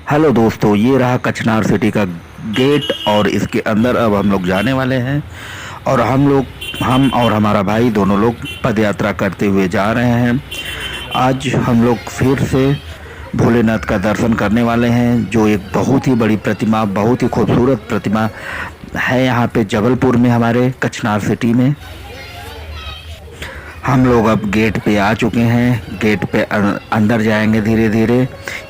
Hello दोस्तों, ये रहा कचनार सिटी का गेट और इसके अंदर अब हम लोग जाने वाले हैं। और हम और हमारा भाई दोनों लोग पद यात्रा करते हुए जा रहे हैं। आज हम लोग फिर से भोलेनाथ का दर्शन करने वाले हैं, जो एक बहुत ही बड़ी प्रतिमा, बहुत ही खूबसूरत प्रतिमा है यहाँ पे जबलपुर में, हमारे कचनार सिटी में। हम लोग अब गेट पे आ चुके हैं। गेट पे अंदर जाएंगे धीरे धीरे।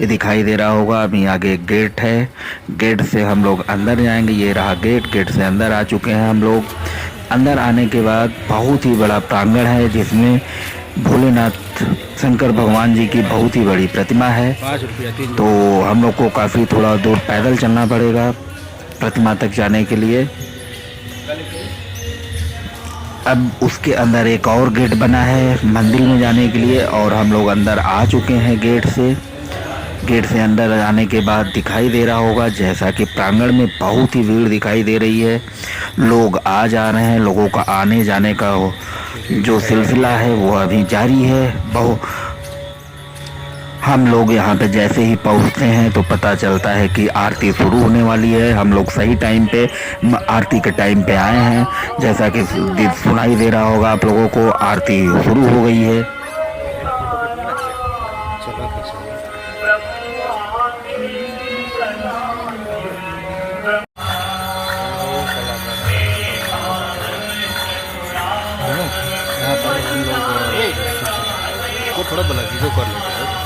ये दिखाई दे रहा होगा, अभी आगे एक गेट है। गेट से हम लोग अंदर जाएंगे। ये रहा गेट। गेट से अंदर आ चुके हैं हम लोग। अंदर आने के बाद बहुत ही बड़ा प्रांगण है, जिसमें भोलेनाथ शंकर भगवान जी की बहुत ही बड़ी प्रतिमा है। तो हम लोग को काफ़ी थोड़ा दूर पैदल चलना पड़ेगा प्रतिमा तक जाने के लिए। अब उसके अंदर एक और गेट बना है मंदिर में जाने के लिए, और हम लोग अंदर आ चुके हैं गेट से। गेट से अंदर आने के बाद दिखाई दे रहा होगा, जैसा कि प्रांगण में बहुत ही भीड़ दिखाई दे रही है। लोग आ जा रहे हैं। लोगों का आने जाने का जो सिलसिला है वो अभी जारी है। हम लोग यहाँ पे जैसे ही पहुँचते हैं तो पता चलता है कि आरती शुरू होने वाली है। हम लोग सही टाइम पे, आरती के टाइम पे आए हैं। जैसा कि सुनाई दे रहा होगा आप लोगों को, आरती शुरू हो गई है। थोड़ा बना चीज़ों कर लेते हैं।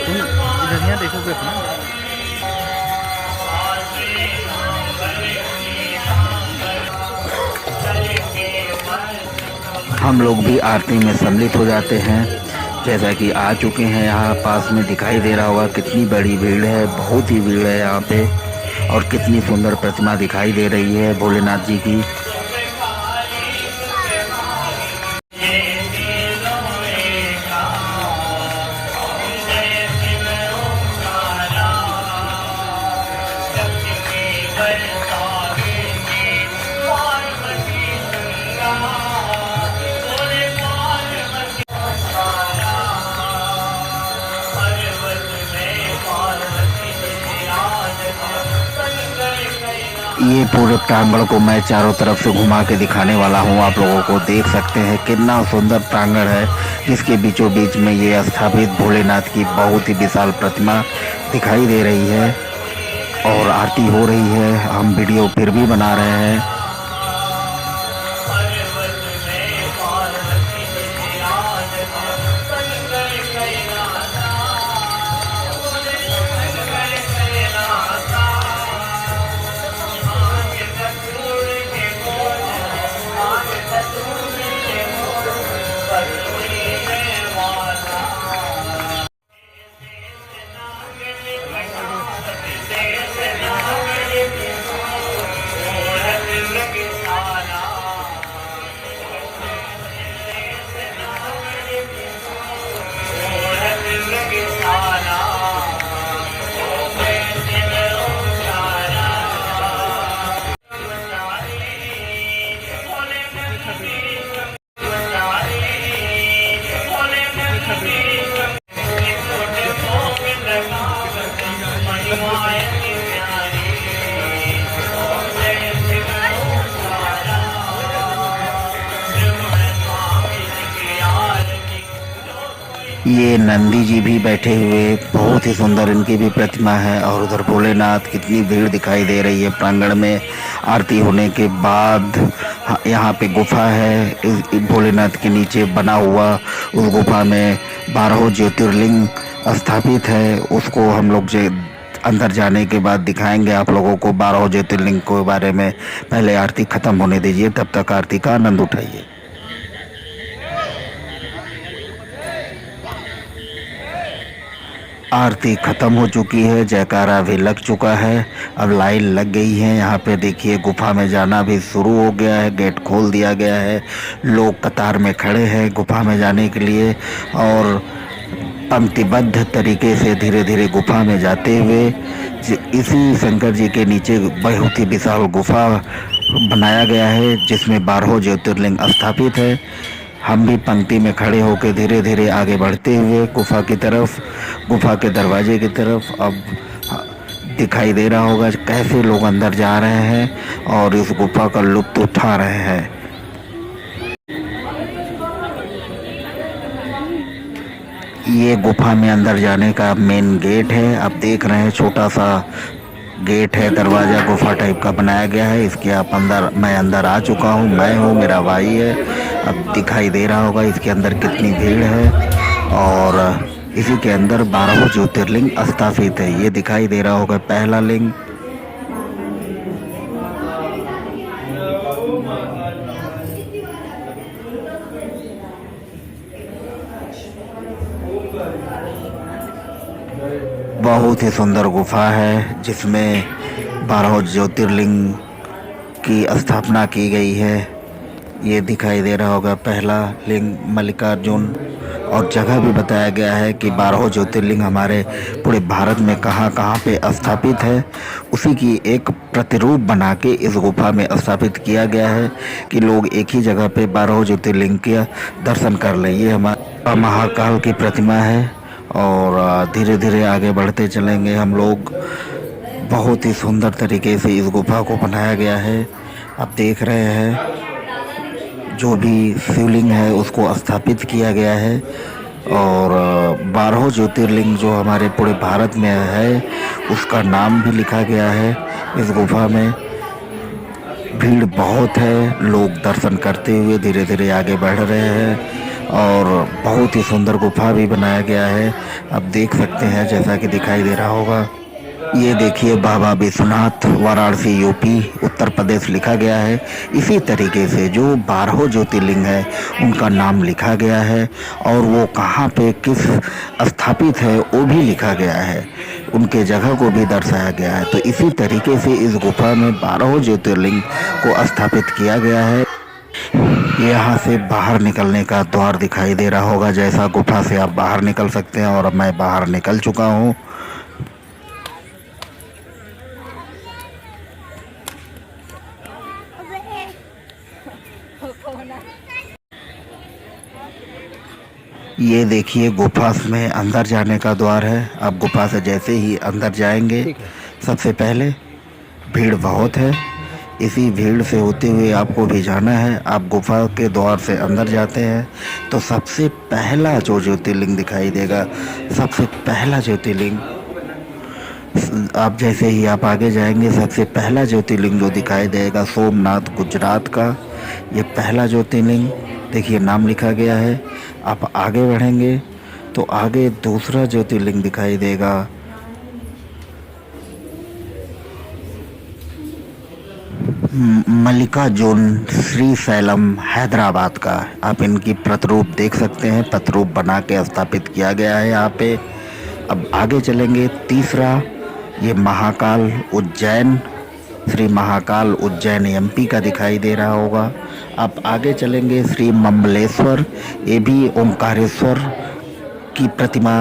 तुम इधर यहाँ देखोगे अपना। हम लोग भी आरती में सम्मिलित हो जाते हैं। जैसा कि आ चुके हैं, यहाँ पास में दिखाई दे रहा होगा कितनी बड़ी भीड़ है। बहुत ही भीड़ है यहाँ पे, और कितनी सुंदर प्रतिमा दिखाई दे रही है भोलेनाथ जी की। ये पूरे प्रांगण को मैं चारों तरफ से घुमा के दिखाने वाला हूँ। आप लोगों को देख सकते हैं कितना सुंदर प्रांगण है, जिसके बीचों बीच में ये स्थापित भोलेनाथ की बहुत ही विशाल प्रतिमा दिखाई दे रही है। और आरती हो रही है। हम वीडियो फिर भी बना रहे हैं। ये नंदी जी भी बैठे हुए, बहुत ही सुंदर इनकी भी प्रतिमा है। और उधर भोलेनाथ, कितनी भीड़ दिखाई दे रही है प्रांगण में। आरती होने के बाद यहाँ पे गुफा है, इस भोलेनाथ के नीचे बना हुआ। उस गुफा में 12 ज्योतिर्लिंग स्थापित है। उसको हम लोग अंदर जाने के बाद दिखाएंगे आप लोगों को 12 ज्योतिर्लिंग के बारे में। पहले आरती खत्म होने दीजिए, तब तक आरती का आनंद उठाइए। आरती खत्म हो चुकी है, जयकारा भी लग चुका है। अब लाइन लग गई है। यहाँ पे देखिए गुफा में जाना भी शुरू हो गया है। गेट खोल दिया गया है। लोग कतार में खड़े हैं गुफा में जाने के लिए, और पंक्तिबद्ध तरीके से धीरे धीरे गुफा में जाते हुए इसी शंकर जी के नीचे बहुत ही विशाल गुफा बनाया गया है, जिसमें 12 ज्योतिर्लिंग स्थापित है। हम भी पंक्ति में खड़े होकर धीरे धीरे आगे बढ़ते हुए गुफा की तरफ, गुफा के दरवाजे की तरफ। अब दिखाई दे रहा होगा कैसे लोग अंदर जा रहे हैं और इस गुफा का लुत्फ उठा रहे हैं। ये गुफा में अंदर जाने का मेन गेट है। आप देख रहे हैं छोटा सा गेट है, दरवाज़ा गुफा टाइप का बनाया गया है। इसके आप अंदर, मैं अंदर आ चुका हूँ, मैं हूँ, मेरा भाई है। अब दिखाई दे रहा होगा इसके अंदर कितनी भीड़ है और इसी के अंदर 12 ज्योतिर्लिंग स्थापित है। ये दिखाई दे रहा होगा पहला लिंग। बहुत ही सुंदर गुफा है जिसमें 12 ज्योतिर्लिंग की स्थापना की गई है। ये दिखाई दे रहा होगा पहला लिंग मल्लिकार्जुन, और जगह भी बताया गया है कि 12 ज्योतिर्लिंग हमारे पूरे भारत में कहाँ कहाँ पे स्थापित है। उसी की एक प्रतिरूप बना के इस गुफा में स्थापित किया गया है कि लोग एक ही जगह पे 12 ज्योतिर्लिंग के दर्शन कर लें। ये हमारा महाकाल की प्रतिमा है और धीरे धीरे आगे बढ़ते चलेंगे हम लोग। बहुत ही सुंदर तरीके से इस गुफा को बनाया गया है। आप देख रहे हैं जो भी शिवलिंग है उसको स्थापित किया गया है और 12 ज्योतिर्लिंग जो हमारे पूरे भारत में है उसका नाम भी लिखा गया है इस गुफा में। भीड़ बहुत है, लोग दर्शन करते हुए धीरे धीरे आगे बढ़ रहे हैं और बहुत ही सुंदर गुफा भी बनाया गया है। आप देख सकते हैं जैसा कि दिखाई दे रहा होगा। ये देखिए बाबा विश्वनाथ, वाराणसी, यूपी, उत्तर प्रदेश लिखा गया है। इसी तरीके से जो 12 ज्योतिर्लिंग है उनका नाम लिखा गया है और वो कहाँ पे किस स्थापित है वो भी लिखा गया है, उनके जगह को भी दर्शाया गया है। तो इसी तरीके से इस गुफा में 12 ज्योतिर्लिंग को स्थापित किया गया है। यहाँ से बाहर निकलने का द्वार दिखाई दे रहा होगा, जैसा गुफा से आप बाहर निकल सकते हैं और अब मैं बाहर निकल चुका हूँ। ये देखिए गुफा में अंदर जाने का द्वार है। आप गुफा से जैसे ही अंदर जाएंगे सबसे पहले भीड़ बहुत है, इसी भीड़ से होते हुए आपको भी जाना है। आप गुफा के द्वार से अंदर जाते हैं तो सबसे पहला जो ज्योतिर्लिंग दिखाई देगा, सबसे पहला ज्योतिर्लिंग, आप जैसे ही आप आगे जाएंगे सबसे पहला ज्योतिर्लिंग जो दिखाई देगा सोमनाथ गुजरात का, ये पहला ज्योतिर्लिंग देखिए नाम लिखा गया है। आप आगे बढ़ेंगे तो आगे दूसरा ज्योतिर्लिंग दिखाई देगा मल्लिकार्जुन श्रीशैलम हैदराबाद का। आप इनकी प्रतिरूप देख सकते हैं, प्रतिरूप बना के स्थापित किया गया है यहाँ पे। अब आगे चलेंगे, तीसरा ये महाकाल उज्जैन, श्री महाकाल उज्जैन एमपी का दिखाई दे रहा होगा। आप आगे चलेंगे श्री ममलेश्वर, ये भी ओंकारेश्वर की प्रतिमा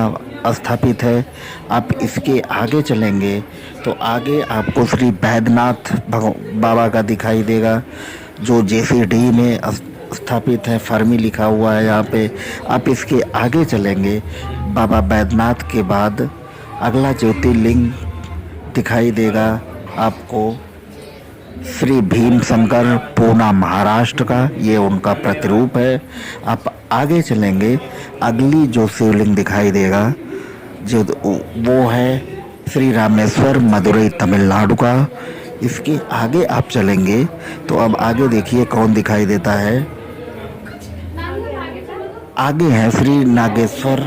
स्थापित है। आप इसके आगे चलेंगे तो आगे आपको श्री बैद्यनाथ बाबा का दिखाई देगा जो JCD में स्थापित है, फर्मी लिखा हुआ है यहाँ पे। आप इसके आगे चलेंगे, बाबा बैद्यनाथ के बाद अगला ज्योतिर्लिंग दिखाई देगा आपको श्री भीमशंकर, पूना महाराष्ट्र का, ये उनका प्रतिरूप है। आप आगे चलेंगे, अगली जो शिवलिंग दिखाई देगा जो वो है श्री रामेश्वर, मदुरई, तमिलनाडु का। इसके आगे आप चलेंगे तो अब आगे देखिए कौन दिखाई देता है, आगे है श्री नागेश्वर,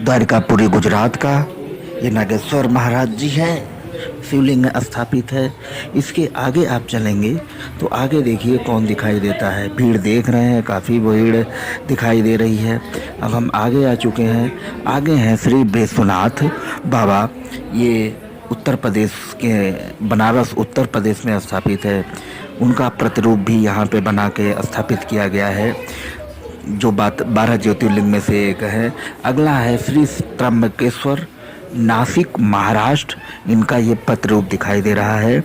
द्वारिकापुरी, गुजरात का। ये नागेश्वर महाराज जी हैं, शिवलिंग स्थापित है। इसके आगे आप चलेंगे तो आगे देखिए कौन दिखाई देता है। भीड़ देख रहे हैं, काफ़ी भीड़ दिखाई दे रही है। अब हम आगे आ चुके हैं, आगे हैं श्री विश्वनाथ बाबा, ये उत्तर प्रदेश के, बनारस उत्तर प्रदेश में स्थापित है। उनका प्रतिरूप भी यहाँ पे बना के स्थापित किया गया है, जो 12 ज्योतिर्लिंग में से एक है। अगला है श्री त्र्यंबकेश्वर, नासिक महाराष्ट्र इनका ये प्रतिरूप दिखाई दे रहा है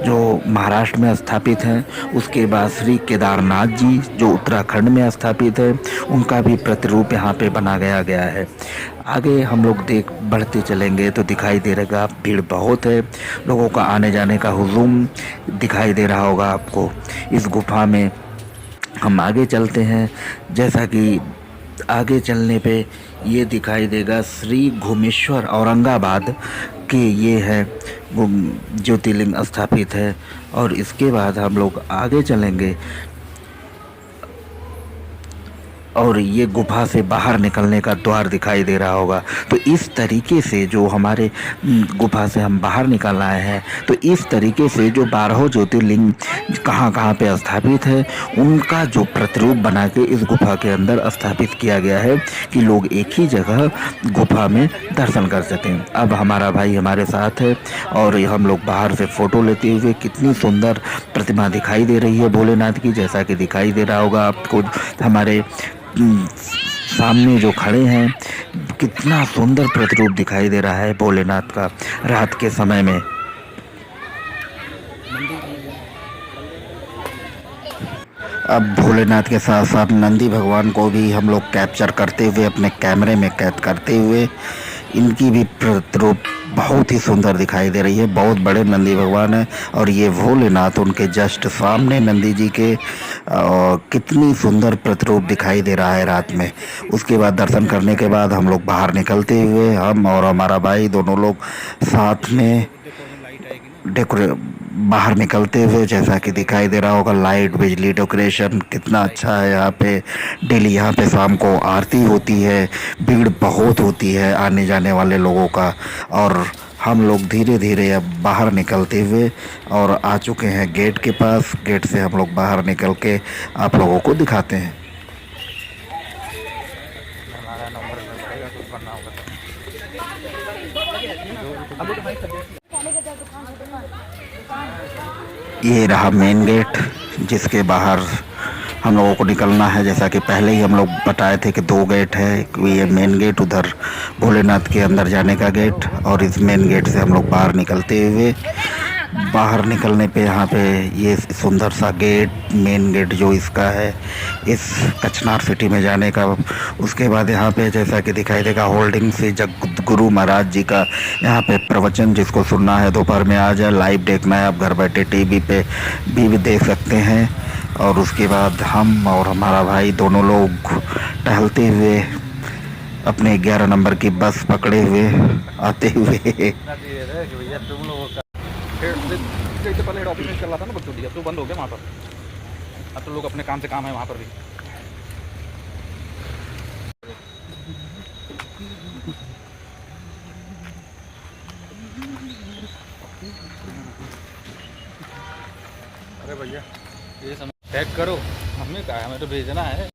जो महाराष्ट्र में स्थापित है। उसके बाद श्री केदारनाथ जी जो उत्तराखंड में स्थापित है, उनका भी प्रतिरूप यहाँ पे बना गया है। आगे हम लोग बढ़ते चलेंगे तो दिखाई दे रहेगा भीड़ बहुत है, लोगों का आने जाने का हुजूम दिखाई दे रहा होगा आपको इस गुफा में। हम आगे चलते हैं, जैसा कि आगे चलने पे ये दिखाई देगा श्री घुमेश्वर औरंगाबाद के ये है ज्योतिर्लिंग स्थापित है। और इसके बाद हम लोग आगे चलेंगे और ये गुफा से बाहर निकलने का द्वार दिखाई दे रहा होगा। तो इस तरीके से जो हमारे गुफा से हम बाहर निकल आए हैं, तो इस तरीके से जो 12 ज्योतिर्लिंग कहाँ कहाँ पे स्थापित है उनका जो प्रतिरूप बना के इस गुफा के अंदर स्थापित किया गया है कि लोग एक ही जगह गुफा में दर्शन कर सकें। अब हमारा भाई हमारे साथ है और हम लोग बाहर से फ़ोटो लेते हुए, कितनी सुंदर प्रतिमा दिखाई दे रही है भोलेनाथ की, जैसा कि दिखाई दे रहा होगा आपको हमारे सामने जो खड़े हैं। कितना सुंदर प्रतिरूप दिखाई दे रहा है भोलेनाथ का रात के समय में। अब भोलेनाथ के साथ साथ नंदी भगवान को भी हम लोग कैप्चर करते हुए अपने कैमरे में कैद करते हुए, इनकी भी प्रतिरूप बहुत ही सुंदर दिखाई दे रही है। बहुत बड़े नंदी भगवान है और ये भोलेनाथ उनके जस्ट सामने नंदी जी के कितनी सुंदर प्रतिरूप दिखाई दे रहा है रात में। उसके बाद दर्शन करने के बाद हम लोग बाहर निकलते हुए, हम और हमारा भाई दोनों लोग साथ में बाहर निकलते हुए, जैसा कि दिखाई दे रहा होगा लाइट बिजली डेकोरेशन कितना अच्छा है यहाँ पे। डेली यहाँ पे शाम को आरती होती है, भीड़ बहुत होती है आने जाने वाले लोगों का। और हम लोग धीरे धीरे अब बाहर निकलते हुए और आ चुके हैं गेट के पास। गेट से हम लोग बाहर निकल के आप लोगों को दिखाते हैं। ये रहा मेन गेट जिसके बाहर हम लोगों को निकलना है। जैसा कि पहले ही हम लोग बताए थे कि 2 गेट है, ये मेन गेट, उधर भोलेनाथ के अंदर जाने का गेट, और इस मेन गेट से हम लोग बाहर निकलते हुए, बाहर निकलने पे यहाँ पे ये सुंदर सा गेट, मेन गेट जो इसका है इस कचनार सिटी में जाने का। उसके बाद यहाँ पे जैसा कि दिखाई देगा होल्डिंग से जगतगुरु महाराज जी का यहाँ पे प्रवचन, जिसको सुनना है दोपहर में आ जाए, लाइव देखना है आप घर बैठे टीवी पे भी देख सकते हैं। और उसके बाद हम और हमारा भाई दोनों लोग टहलते हुए अपने 11 नंबर की बस पकड़े हुए आते हुए पहले ऑपरेशन चल रहा था ना बच्चों की, अब तो बंद हो गया वहाँ पर। अब तो लोग अपने काम से काम है वहाँ पर भी। अरे भैया ये समय पैक करो, हमें कहा हमें तो भेजना है।